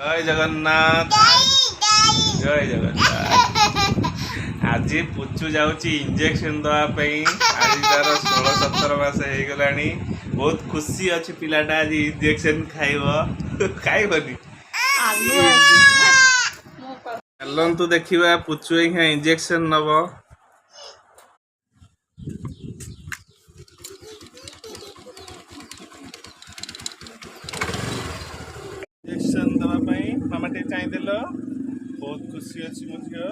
जय जगन्नाथ जय जगन्नाथ। आज पुचु जाऊँगी इंजेक्शन दवाई। आज तार 16-17 मास हो गलानी। बहुत खुशी अच्छी पिलाटा आज इंजेक्शन खाइब खाइबनी चलतु देखा पुचु इंजेक्शन नब। इंजेक्शन दवाई मामा टे चाहिए बहुत खुशी अच्छी मो झील।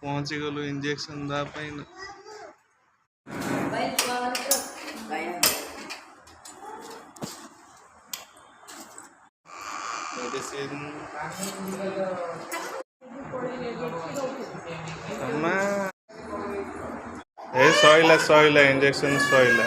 पहुंची गलु इंजेक्शन दवाई मेडिसिन सईला इंजेक्शन सईला।